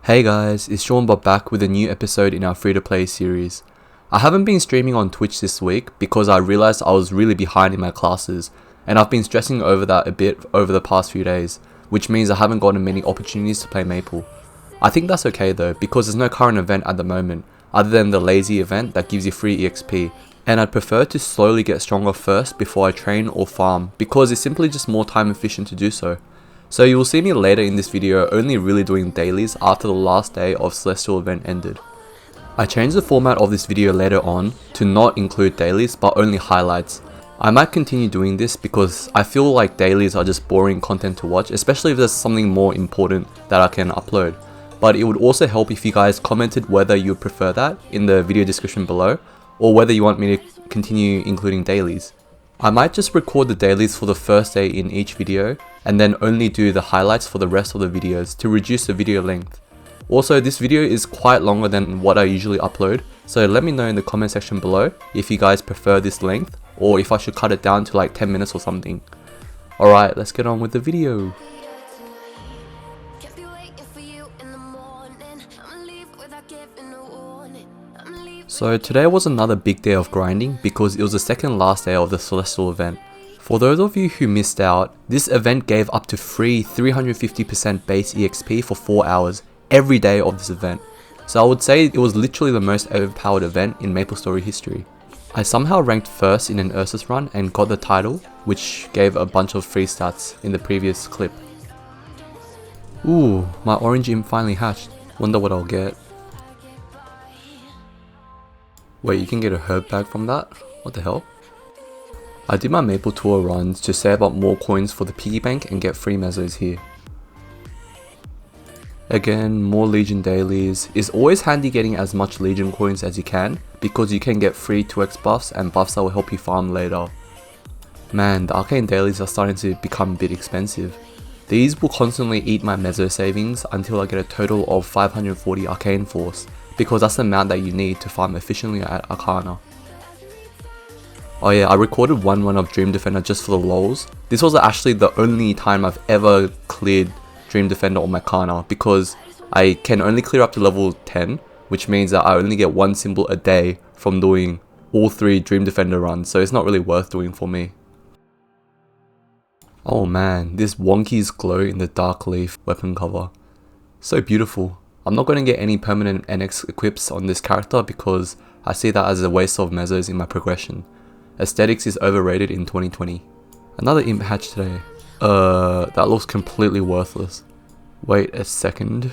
Hey guys, it's Sean Bob back with a new episode in our free-to-play series. I haven't been streaming on Twitch this week because I realized I was really behind in my classes, and I've been stressing over that a bit over the past few days, which means I haven't gotten many opportunities to play Maple. I think that's okay though, because there's no current event at the moment, other than the lazy event that gives you free EXP, and I'd prefer to slowly get stronger first before I train or farm, because it's simply just more time efficient to do so. So you will see me later in this video only really doing dailies after the last day of Celestial event ended. I changed the format of this video later on to not include dailies but only highlights. I might continue doing this because I feel like dailies are just boring content to watch, especially if there's something more important that I can upload. But it would also help if you guys commented whether you prefer that in the video description below, or whether you want me to continue including dailies. I might just record the dailies for the first day in each video and then only do the highlights for the rest of the videos to reduce the video length. Also, this video is quite longer than what I usually upload, so let me know in the comment section below if you guys prefer this length or if I should cut it down to like 10 minutes or something. Alright, let's get on with the video. So today was another big day of grinding because it was the second last day of the Celestial event. For those of you who missed out, this event gave up to free 350% base EXP for 4 hours every day of this event. So I would say it was literally the most overpowered event in Maplestory history. I somehow ranked first in an Ursus run and got the title, which gave a bunch of free stats in the previous clip. Ooh, my orange imp finally hatched. Wonder what I'll get. Wait, you can get a herb bag from that? What the hell? I did my Maple Tour runs to save up more coins for the piggy bank and get free mesos here. Again, more Legion dailies. It's always handy getting as much Legion coins as you can because you can get free 2x buffs and buffs that will help you farm later. Man, the arcane dailies are starting to become a bit expensive. These will constantly eat my meso savings until I get a total of 540 arcane force, because that's the amount that you need to farm efficiently at Arcana. Oh yeah, I recorded one run of Dream Defender just for the lols. This was actually the only time I've ever cleared Dream Defender on my Arcana, because I can only clear up to level 10, which means that I only get one symbol a day from doing all 3 Dream Defender runs, so it's not really worth doing for me. Oh man, this Wonky's glow in the Dark Leaf weapon cover. So beautiful. I'm not going to get any permanent NX equips on this character because I see that as a waste of mesos in my progression. Aesthetics is overrated in 2020. Another imp hatch today. That looks completely worthless. Wait a second.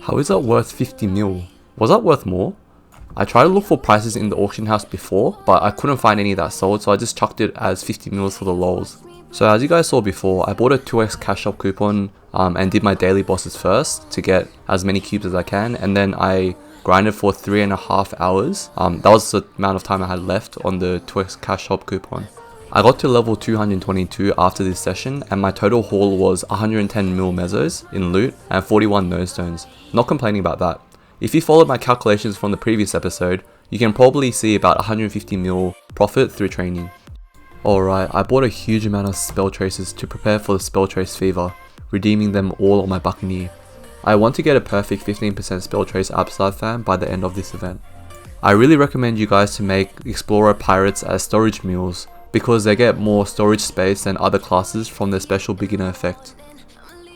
How is that worth 50 mil? Was that worth more? I tried to look for prices in the auction house before, but I couldn't find any that sold, so I just chucked it as 50 mils for the lols. So as you guys saw before, I bought a 2x cash shop coupon and did my daily bosses first to get as many cubes as I can, and then I grinded for 3.5 hours. That was the amount of time I had left on the 2x cash shop coupon. I got to level 222 after this session, and my total haul was 110 mil mesos in loot and 41 nose stones. Not complaining about that. If you followed my calculations from the previous episode, you can probably see about 150 mil profit through training. Alright, I bought a huge amount of spell traces to prepare for the spell trace fever, redeeming them all on my Buccaneer. I want to get a perfect 15% spell trace Absalad fan by the end of this event. I really recommend you guys to make Explorer Pirates as storage mules because they get more storage space than other classes from their special beginner effect.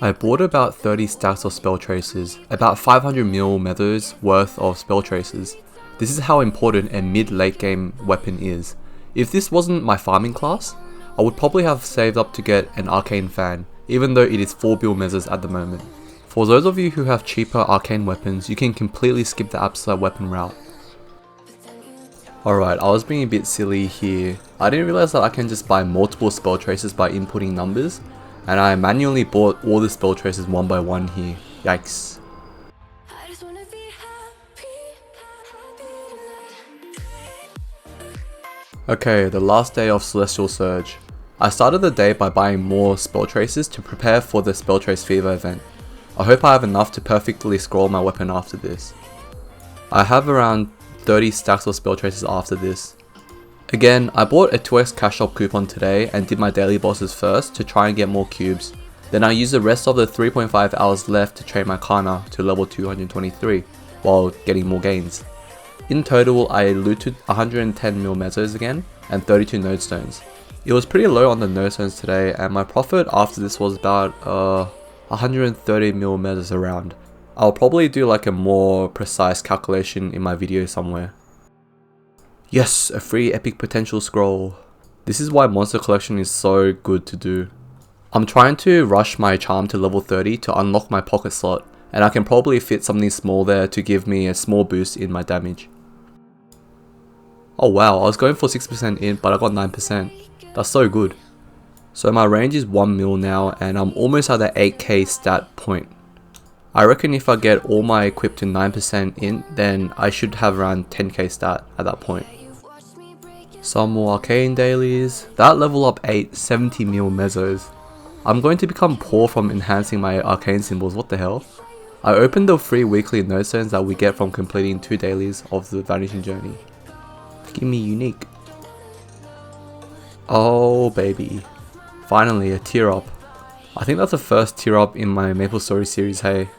I bought about 30 stacks of spell traces, about 500 mil mesos worth of spell traces. This is how important a mid-late game weapon is. If this wasn't my farming class, I would probably have saved up to get an arcane fan, even though it is 4 bill mesos at the moment. For those of you who have cheaper arcane weapons, you can completely skip the Absalad weapon route. Alright, I was being a bit silly here. I didn't realize that I can just buy multiple spell traces by inputting numbers, and I manually bought all the spell traces one by one here. Yikes. Okay, the last day of Celestial Surge. I started the day by buying more spell traces to prepare for the spell trace fever event. I hope I have enough to perfectly scroll my weapon after this. I have around 30 stacks of spell traces after this. Again, I bought a 2x cash shop coupon today and did my daily bosses first to try and get more cubes. Then I used the rest of the 3.5 hours left to train my Kana to level 223 while getting more gains. In total, I looted 110 mil mesos again and 32 node stones. It was pretty low on the node stones today, and my profit after this was about 130 mil mesos around. I'll probably do like a more precise calculation in my video somewhere. Yes, a free epic potential scroll. This is why monster collection is so good to do. I'm trying to rush my charm to level 30 to unlock my pocket slot, and I can probably fit something small there to give me a small boost in my damage. Oh wow, I was going for 6% in, but I got 9%. That's so good. So my range is 1 mil now, and I'm almost at the 8k stat point. I reckon if I get all my equip to 9% in, then I should have around 10k stat at that point. Some more arcane dailies. That level up 8, 70 mil mesos. I'm going to become poor from enhancing my arcane symbols, what the hell? I opened the free weekly node stones that we get from completing 2 dailies of the Vanishing Journey. Give me unique. Oh baby. Finally a tier up. I think that's the first tier up in my Maplestory series, hey.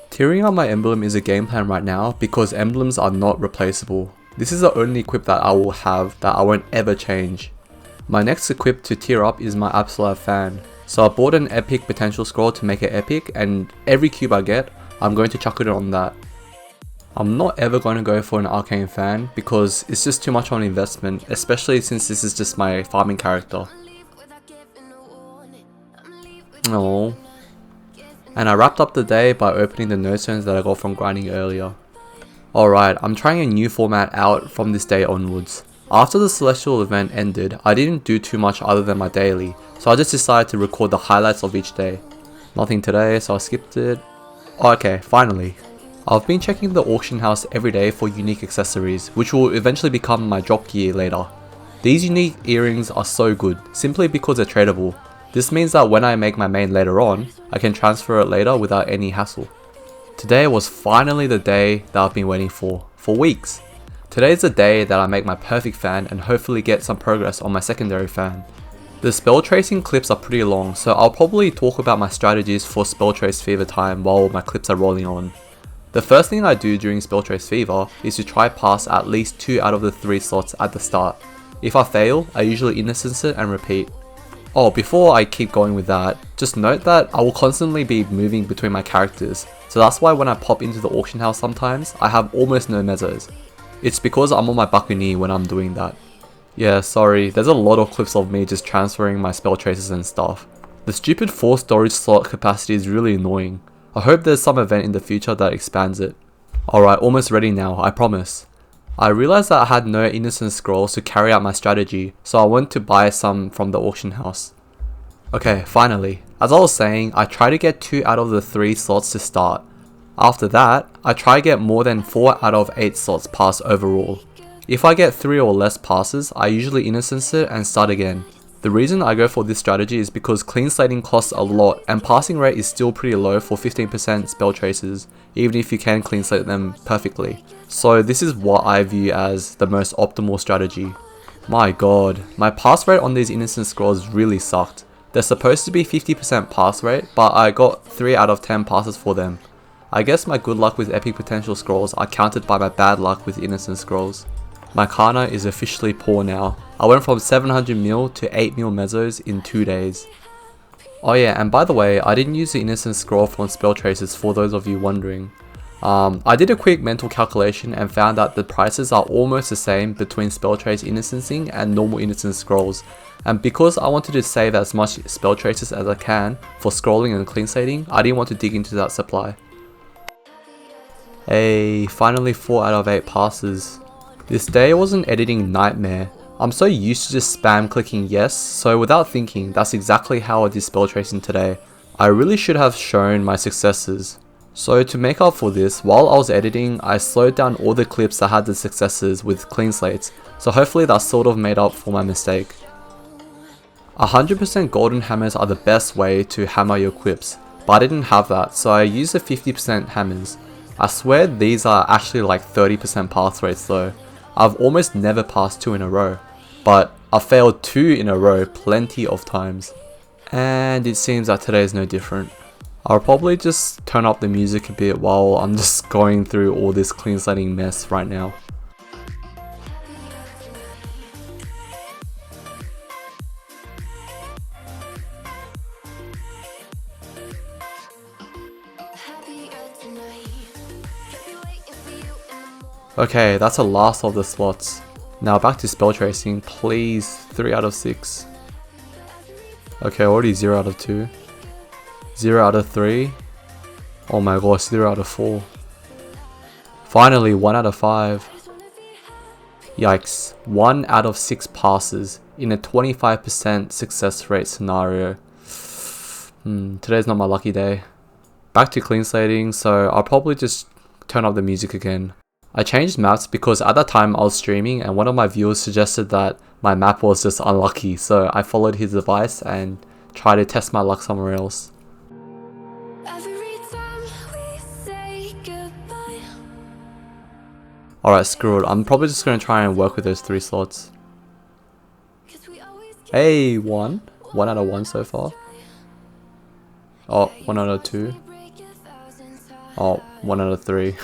Tiering up my emblem is a game plan right now because emblems are not replaceable. This is the only equip that I will have that I won't ever change. My next equip to tier up is my absolute fan. So I bought an epic potential scroll to make it epic, and every cube I get, I'm going to chuck it on that. I'm not ever going to go for an arcane fan because it's just too much of an investment, especially since this is just my farming character. Oh. And I wrapped up the day by opening the node stones that I got from grinding earlier. Alright, I'm trying a new format out from this day onwards. After the celestial event ended, I didn't do too much other than my daily, so I just decided to record the highlights of each day. Nothing today, so I skipped it. Okay, finally. I've been checking the auction house every day for unique accessories, which will eventually become my drop gear later. These unique earrings are so good, simply because they're tradable. This means that when I make my main later on, I can transfer it later without any hassle. Today was finally the day that I've been waiting for weeks. Today is the day that I make my perfect fan and hopefully get some progress on my secondary fan. The spell tracing clips are pretty long, so I'll probably talk about my strategies for spell trace fever time while my clips are rolling on. The first thing I do during spell trace fever is to try pass at least 2 out of the 3 slots at the start. If I fail, I usually innocence it and repeat. Oh, before I keep going with that, just note that I will constantly be moving between my characters, so that's why when I pop into the auction house sometimes, I have almost no mesos. It's because I'm on my Bakuni when I'm doing that. Yeah, sorry, there's a lot of clips of me just transferring my spell traces and stuff. The stupid 4 storage slot capacity is really annoying. I hope there's some event in the future that expands it. Alright, almost ready now, I promise. I realized that I had no innocent scrolls to carry out my strategy, so I went to buy some from the auction house. Okay, finally. As I was saying, I try to get 2 out of the 3 slots to start. After that, I try to get more than 4 out of 8 slots pass overall. If I get 3 or less passes, I usually innocence it and start again. The reason I go for this strategy is because clean slating costs a lot and passing rate is still pretty low for 15% spell traces, even if you can clean slate them perfectly. So this is what I view as the most optimal strategy. My god, my pass rate on these innocent scrolls really sucked. They're supposed to be 50% pass rate, but I got 3 out of 10 passes for them. I guess my good luck with epic potential scrolls are countered by my bad luck with innocent scrolls. My Kana is officially poor now. I went from 700 mil to 8 mil mesos in 2 days. Oh yeah, and by the way, I didn't use the innocent scroll from spell traces for those of you wondering. I did a quick mental calculation and found that the prices are almost the same between spell trace innocencing and normal innocent scrolls. And because I wanted to save as much spell traces as I can for scrolling and clean slating, I didn't want to dig into that supply. Hey, finally 4 out of 8 passes. This day was an editing nightmare. I'm so used to just spam clicking yes, so without thinking, that's exactly how I did spell tracing today. I really should have shown my successes. So to make up for this, while I was editing, I slowed down all the clips that had the successes with clean slates, so hopefully that sort of made up for my mistake. 100% golden hammers are the best way to hammer your quips, but I didn't have that, so I used the 50% hammers. I swear these are actually like 30% pass rates though. I've almost never passed 2 in a row, but I failed 2 in a row plenty of times. And it seems that today is no different. I'll probably just turn up the music a bit while I'm just going through all this clean slating mess right now. Okay, that's the last of the slots. Now back to spell tracing, please. 3 out of 6. Okay, already 0 out of 2. 0 out of 3. Oh my gosh, 0 out of 4. Finally, 1 out of 5. Yikes, 1 out of 6 passes in a 25% success rate scenario. Today's not my lucky day. Back to clean slating, so I'll probably just turn up the music again. I changed maps because at that time I was streaming and one of my viewers suggested that my map was just unlucky, so I followed his advice and tried to test my luck somewhere else. Alright, screw it. I'm probably just going to try and work with those 3 slots. Hey, 1. 1 out of 1 so far. Oh, 1 out of 2. Oh, 1 out of 3.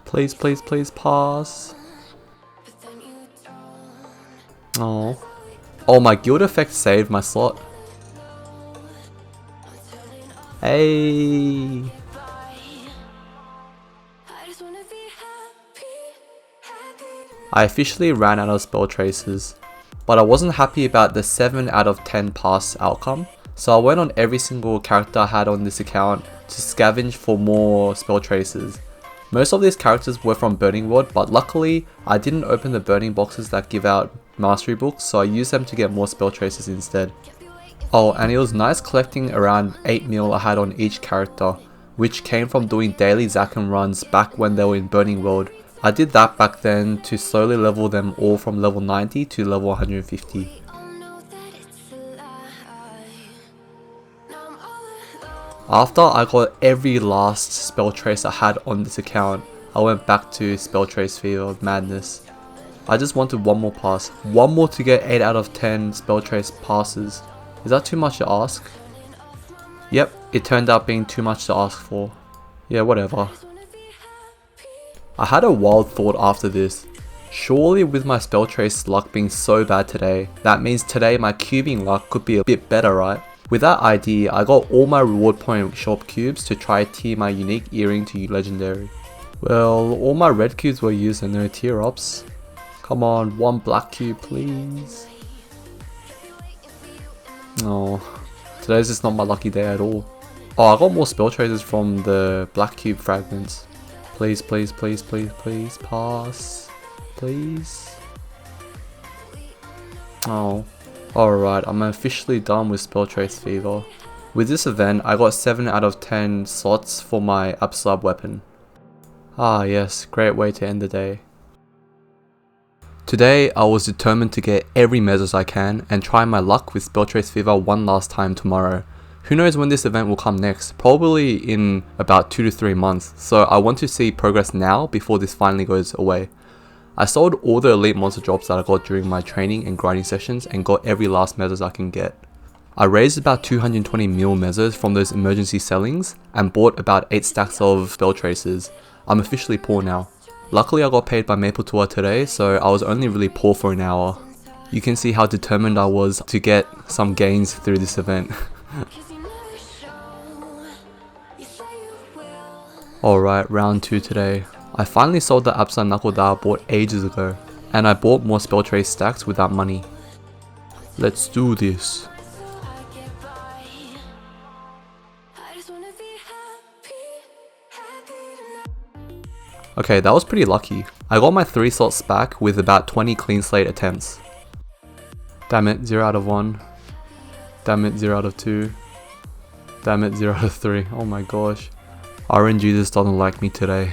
Please, please, please pass. Oh. Oh, my guild effect saved my slot. Hey. I officially ran out of spell traces, but I wasn't happy about the 7 out of 10 pass outcome, so I went on every single character I had on this account to scavenge for more spell traces. Most of these characters were from Burning World, but luckily I didn't open the burning boxes that give out mastery books, so I used them to get more spell traces instead. Oh, and it was nice collecting around 8 mil I had on each character, which came from doing daily Zakum runs back when they were in Burning World. I did that back then to slowly level them all from level 90 to level 150. After I got every last spell trace I had on this account, I went back to spell trace fever madness. I just wanted one more pass. One more to get 8 out of 10 spell trace passes. Is that too much to ask? Yep, it turned out being too much to ask for. Yeah, whatever. I had a wild thought after this. Surely with my spell trace luck being so bad today, that means today my cubing luck could be a bit better, right? With that idea, I got all my reward point shop cubes to try tier my unique earring to legendary. Well, all my red cubes were used and no tier ups. Come on, 1 black cube please. Oh, today's just not my lucky day at all. Oh, I got more spell traces from the black cube fragments. Please, please, please, please, please, pass. Please. Oh. Alright, I'm officially done with spell trace fever. With this event, I got 7 out of 10 slots for my upslab weapon. Ah yes, great way to end the day. Today, I was determined to get every mesos I can and try my luck with spell trace fever one last time tomorrow. Who knows when this event will come next, probably in about 2 to 3 months, so I want to see progress now before this finally goes away. I sold all the elite monster drops that I got during my training and grinding sessions and got every last mesos I can get. I raised about 220 mil mesos from those emergency sellings and bought about 8 stacks of spell traces. I'm officially poor now. Luckily I got paid by Maplestory today, so I was only really poor for an hour. You can see how determined I was to get some gains through this event. Alright, round 2 today. I finally sold the Absa knuckle that I bought ages ago, and I bought more spell trace stacks with that money. Let's do this. Okay, that was pretty lucky. I got my 3 slots back with about 20 clean slate attempts. Damn it, 0 out of 1. Damn it, 0 out of 2. Damn it, 0 out of 3. Oh my gosh. RNG just doesn't like me today.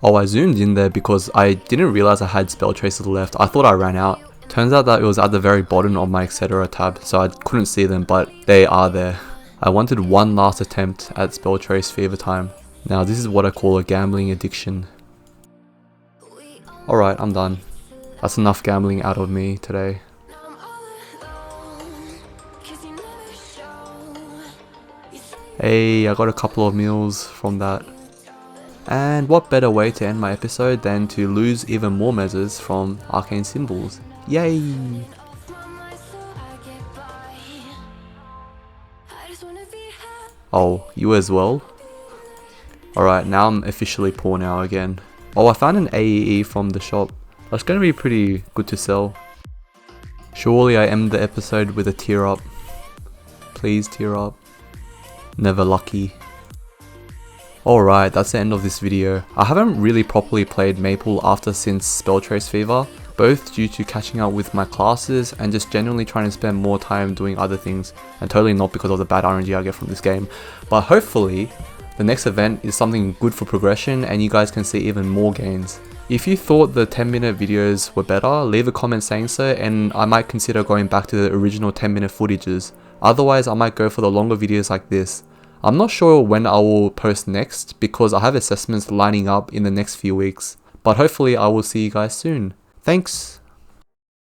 Oh, I zoomed in there because I didn't realize I had spell traces left. I thought I ran out. Turns out that it was at the very bottom of my etc tab, so I couldn't see them, but they are there. I wanted one last attempt at spell trace fever time. Now this is what I call a gambling addiction. Alright, I'm done. That's enough gambling out of me today. Hey, I got a couple of meals from that. And what better way to end my episode than to lose even more measures from arcane symbols. Yay! Oh, you as well? Alright, now I'm officially poor now again. Oh, I found an AEE from the shop. That's gonna be pretty good to sell. Surely I end the episode with a tear up. Please tear up. Never lucky. Alright, that's the end of this video. I haven't really properly played Maple after since Spelltrace Fever, both due to catching up with my classes and just genuinely trying to spend more time doing other things, and totally not because of the bad RNG I get from this game. But hopefully, the next event is something good for progression and you guys can see even more gains. If you thought the 10-minute videos were better, leave a comment saying so and I might consider going back to the original 10-minute footages. Otherwise, I might go for the longer videos like this. I'm not sure when I will post next because I have assessments lining up in the next few weeks. But hopefully I will see you guys soon. Thanks!